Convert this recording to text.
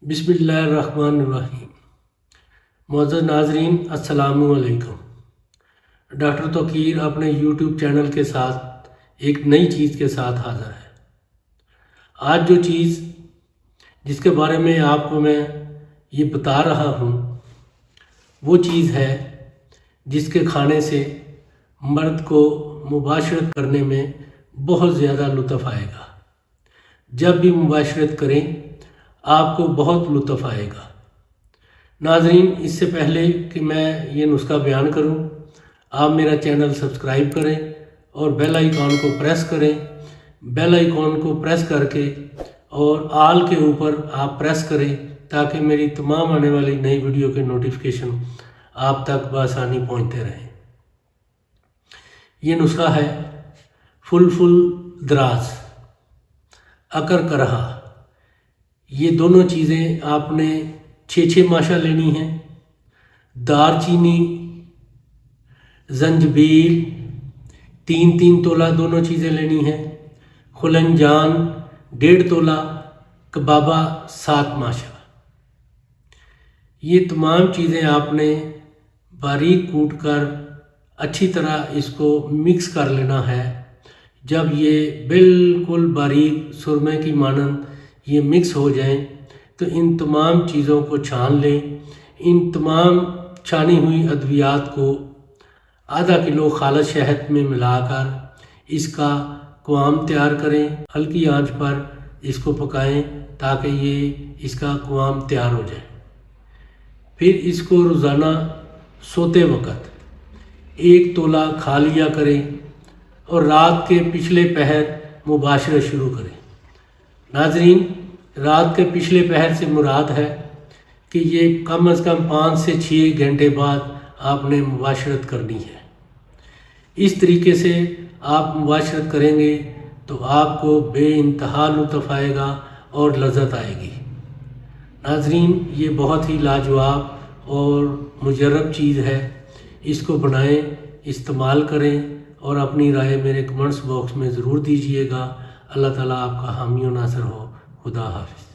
बिस्मिल्लाहिर्रहमानिर्रहीम। मुअज़्ज़ज़ नाज़रीन, अस्सलामु अलैकुम। डॉक्टर तौकीर अपने यूट्यूब चैनल के साथ एक नई चीज़ के साथ हाज़िर है। आज जो चीज़ जिसके बारे में आपको मैं ये बता रहा हूँ वो चीज़ है जिसके खाने से मर्द को मुबाशरत करने में बहुत ज़्यादा लुत्फ़ आएगा। जब भी मुबाशरत करें आपको बहुत लुत्फ़ आएगा। नाज़रीन, इससे पहले कि मैं ये नुस्खा बयान करूं, आप मेरा चैनल सब्सक्राइब करें और बेल आइकॉन को प्रेस करें। बेल आइकॉन को प्रेस करके और आल के ऊपर आप प्रेस करें ताकि मेरी तमाम आने वाली नई वीडियो के नोटिफिकेशन आप तक बआसानी पहुंचते रहें। ये नुस्खा है फुल दराज, अकर करहा। ये दोनों चीज़ें आपने 6 माशा लेनी है। दारचीनी, जंजबील 3 तोला दोनों चीज़ें लेनी हैं। खुलंजान 1.5 तोला, कबाबा 7 माशा। ये तमाम चीज़ें आपने बारीक कूट कर अच्छी तरह इसको मिक्स कर लेना है। जब ये बिल्कुल बारीक सुरमे की मानंद ये मिक्स हो जाए तो इन तमाम चीज़ों को छान लें। इन तमाम छानी हुई अद्वियात को आधा किलो खालिस शहद में मिलाकर इसका क़वाम तैयार करें। हल्की आंच पर इसको पकाएं ताकि ये इसका क़वाम तैयार हो जाए। फिर इसको रोज़ाना सोते वक़्त 1 तोला खा लिया करें और रात के पिछले पहर मुबाशरत शुरू करें। नाज़रीन, रात के पिछले पहर से मुराद है कि ये कम से कम 5 से 6 घंटे बाद आपने मुबाशरत करनी है। इस तरीके से आप मुबाशरत करेंगे तो आपको बेइंतहा लुत्फ़ आएगा और लज़्ज़त आएगी। नाज़रीन, ये बहुत ही लाजवाब और मुजर्रब चीज़ है। इसको बनाएं, इस्तेमाल करें और अपनी राय मेरे कमेंट्स बॉक्स में ज़रूर दीजिएगा। अल्लाह ताला आपका हामी और नासर हो। खुदा हाफ़िज़।